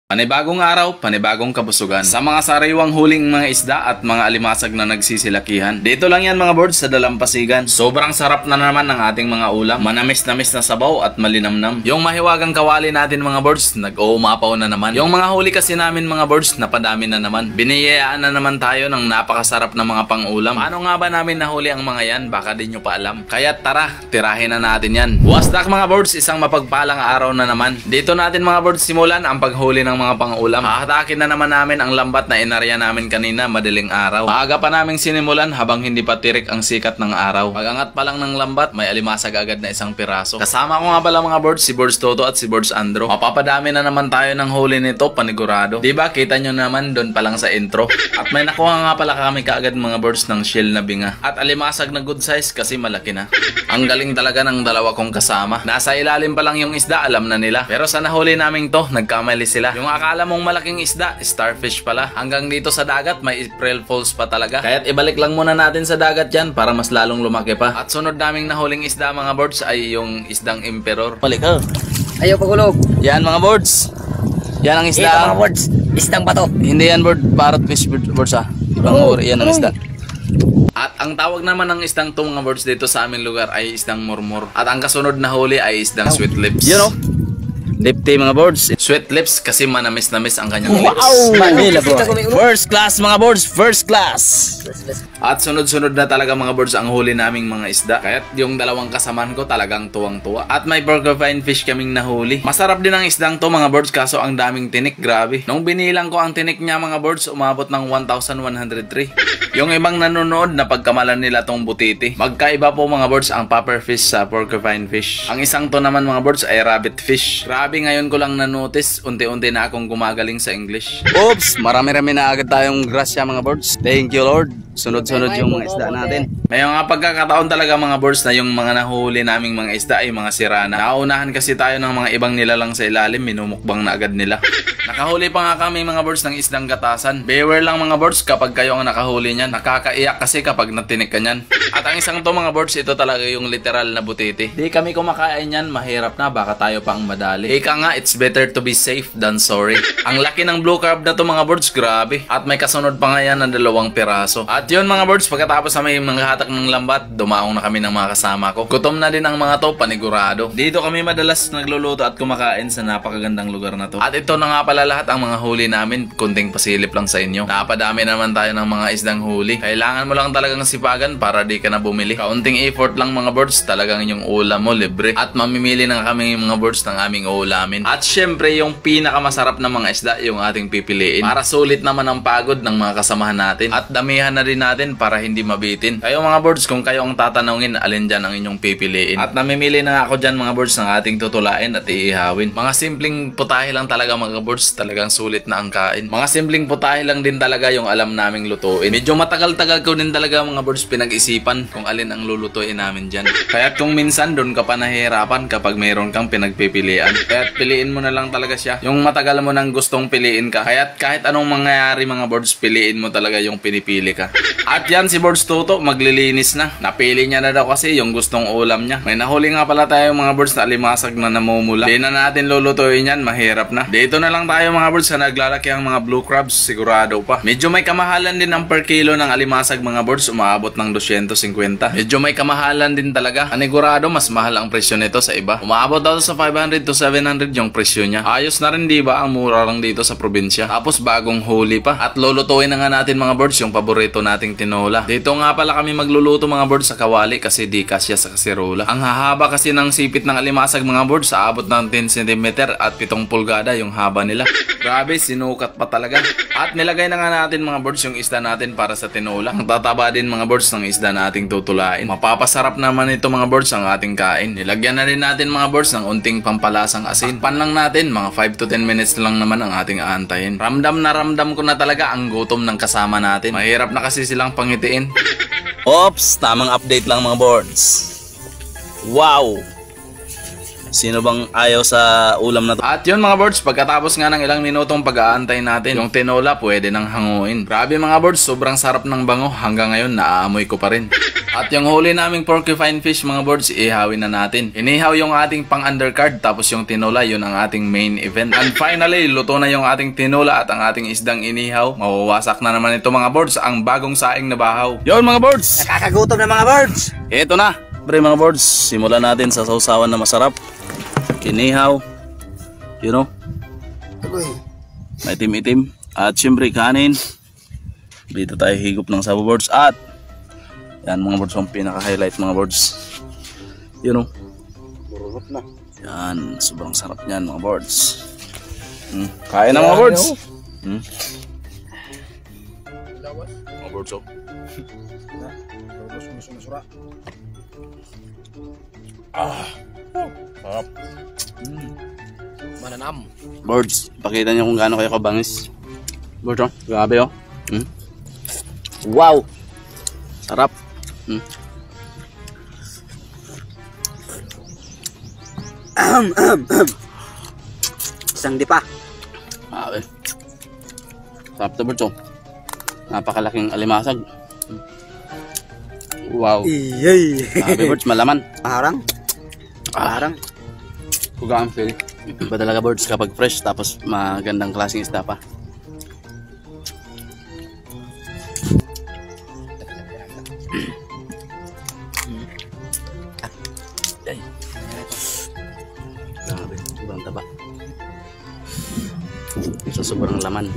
Panibagong araw, panibagong kabusugan. Sa mga sariwang huling mga isda at mga alimasag na nagsisilakihan. Dito lang yan mga birds sa Dalampasigan. Sobrang sarap na naman ng ating mga ulam. Manamis-namis na sabaw at malinamnam. Yung mahiwagang kawali natin mga birds, nag-uumapaw na naman. Yung mga huli kasi namin mga birds, napadami na naman. Biniyayaan na naman tayo ng napakasarap na mga pang-ulam. Ano nga ba namin nahuli ang mga yan? Baka di nyo pa alam. Kaya tara, tirahin na natin yan. Wasdak mga birds, isang mapagpalang araw na naman. Dito natin mga birds simulan ang paghuli ng mga pang-ulam. Hahatakin na naman namin ang lambat na inarya namin kanina madaling araw. Maaga pa naming sinimulan habang hindi pa tirik ang sikat ng araw. Pag-angat pa lang ng lambat, may alimasag agad na isang piraso. Kasama ko nga pala mga birds, si Birds Toto at si Birds Andro. Mapapadami na naman tayo ng huli nito, panigurado. Diba, kita nyo naman doon pa lang sa intro. At may nakuha nga pala kami kaagad mga birds ng shell na binga. At alimasag na good size kasi malaki na. Ang galing talaga ng dalawa kong kasama. Nasa ilalim pa lang yung isda, alam na nila. Pero sa nahuli naming to, nagkamali sila. Yung akala mong malaking isda, starfish pala. Hanggang dito sa dagat, may April Fools pa talaga. Kaya't ibalik lang muna natin sa dagat yan para mas lalong lumaki pa. At sunod naming nahuling isda mga birds ay yung isdang emperor. Balik ka. Ayaw pagulog. Yan mga birds. Yan ang isda. Ito mga birds. Isdang bato. Hindi yan parrot fish birds ah. Ibang uri yan ang isda. At ang tawag naman ng isdang to mga birds dito sa aming lugar ay isdang murmur. At ang kasunod na huli ay isdang sweet lips. You know? Lipty mga birds. Sweet lips kasi manamis-namis ang kanyang lips. Manila bro. First class mga birds, first class. At sunod-sunod na talaga mga birds ang huli naming mga isda. Kaya't yung dalawang kasamaan ko talagang tuwang-tuwa. At may porcupine fish kaming nahuli. Masarap din ang isdang to mga birds kaso ang daming tinik, grabe. Nung binilang ko ang tinik niya mga birds, umabot ng 1,103. Yung ibang nanonood na pagkamalan nila tong butiti. Magkaiba po mga birds ang puffer fish sa porcupine fish. Ang isang to naman mga birds ay rabbit fish. Grabe, ngayon ko lang na-notice, unti-unti na akong gumagaling sa English. Oops, marami-rami na agad tayong grasya mga birds. Thank you Lord. Sunod-sunod yung mga isda natin. May mga pagkakataon talaga mga birds na yung mga nahuli naming mga isda ay mga sirana. Nauunahan kasi tayo ng mga ibang nilalang sa ilalim, minumukbang na agad nila. Nakahuli pa nga kami mga birds ng isdang gatasan. Beware lang mga birds kapag kayo ang nakahuli niyan. Nakakaiyak kasi kapag natinik ka niyan. At ang isang to mga birds, ito talaga yung literal na butiti. Di kami kumakain yan, mahirap na, baka tayo pa ang madali. Ika nga, it's better to be safe than sorry. Ang laki ng blue carb na to mga birds, grabe. At may kasunod pa nga yan na 2 piraso. At yun mga birds, pagkatapos na may mga hatak ng lambat, dumaong na kami ng mga kasama ko. Gutom na din ang mga to, panigurado. Dito kami madalas nagluluto at kumakain sa napakagandang lugar na to. At ito na nga pala lahat ang mga huli namin, kunting pasilip lang sa inyo. Napadami naman tayo ng mga isdang huli. Kailangan mo lang talagang sipagan para di ka na bumili. Kaunting effort lang mga birds, talagang yung ulam mo libre. At mamimili na kami mga birds ng aming ulamin. At syempre yung pinakamasarap na mga isda yung ating pipiliin. Para sulit naman ang pagod ng mga kasamahan natin. At damihan na rin natin para hindi mabitin. Kayo mga birds, kung kayo ang tatanungin, alin dyan ang inyong pipiliin. At namimili na ako dyan mga birds ng ating tutulain at iihawin. Mga simpleng putahe lang talaga mga birds, talagang sulit na ang kain. Mga simpleng putahe lang din talaga yung alam naming lutuin. Medyo matagal-tagal ko din talaga mga birds pinag-isipan kung alin ang lulutuin namin dyan. Kaya kung minsan doon ka pa nahihirapan kapag mayroon kang pinagpipilian. Kaya piliin mo na lang talaga siya. Yung matagal mo nang gustong piliin ka. Kaya kahit anong mangyayari mga birds, piliin mo talaga yung pinipili ka. At yan si Birds Toto, maglilinis na. Napili niya na daw kasi yung gustong ulam niya. May nahuli nga pala tayo mga birds na alimasag na namumula. Di na natin lulutuin yan, mahirap na. Dito na lang tayo mga birds na naglalaki ang mga blue crabs, sigurado pa. Medyo may kamahalan din ang per kilo ng alimasag mga birds, umaabot ng 250. Medyo may kamahalan din talaga. Anigurado, mas mahal ang presyo nito sa iba. Umaabot daw sa 500 to 700 yung presyo niya. Ayos na rin diba, ang mura lang dito sa probinsya. Tapos bagong huli pa. At lulutuin na nga natin mga birds yung paborito nating tinola. Dito nga pala kami magluluto mga birds sa kawali kasi di kasya sa kasirola. Ang hahaba kasi ng sipit ng alimasag mga birds, sa abot ng 10 cm at 7 pulgada yung haba nila. Grabe, sinukat pa talaga. At nilagay na nga natin mga birds yung isda natin para sa tinola. Ang tataba din mga birds ng isda nating tutulain. Mapapasarap naman ito mga birds ang ating kain. Nilagyan na rin natin mga birds ng unting pampalasang asin. Pan lang natin, mga 5 to 10 minutes lang naman ang ating aantayin. Ramdam na ramdam ko na talaga ang gutom ng kasama natin. Mahirap na kasi silang pangitiin. Oops, tamang update lang mga birds. Wow! Sino bang ayaw sa ulam na to? At yun mga birds, pagkatapos nga ng ilang minutong pag-aantay natin, yung tinola pwede nang hanguin. Grabe mga birds, sobrang sarap ng bango. Hanggang ngayon, naaamoy ko pa rin. At yung huli naming porcupine fish mga birds, ihawin na natin. Inihaw yung ating pang-undercard, tapos yung tinola, yun ang ating main event. And finally, luto na yung ating tinola at ang ating isdang inihaw. Mawawasak na naman ito mga birds, ang bagong saing na bahaw. Yun mga birds! Nakakagutom na mga birds. Ito na! Pre mga birds, simulan natin sa sausawan na masarap. Inihaw, you know, may itim-itim, at syempre kanin. Dito tayo higop ng sabo birds, at yan mga birds ang pinaka-highlight mga birds, you know. Yan, sobrang sarap niyan mga birds. Kain na mga birds. Mga birds oh. Sarap. Mananam. Birds, pakita niyo kung gaano kayo kabangis. Birds oh, grabe oh. Wow. Sarap. Isang dipa. Grabe. Sarap to birds oh. Napakalaking alimasag. Wow. Iyay. Grabe birds, malaman. Parang. Parang. Kugang feel. Iba talaga birds kapag fresh tapos magandang klaseng isda pa. Ay. Grabe, sobrang taba. Sa sobrang laman.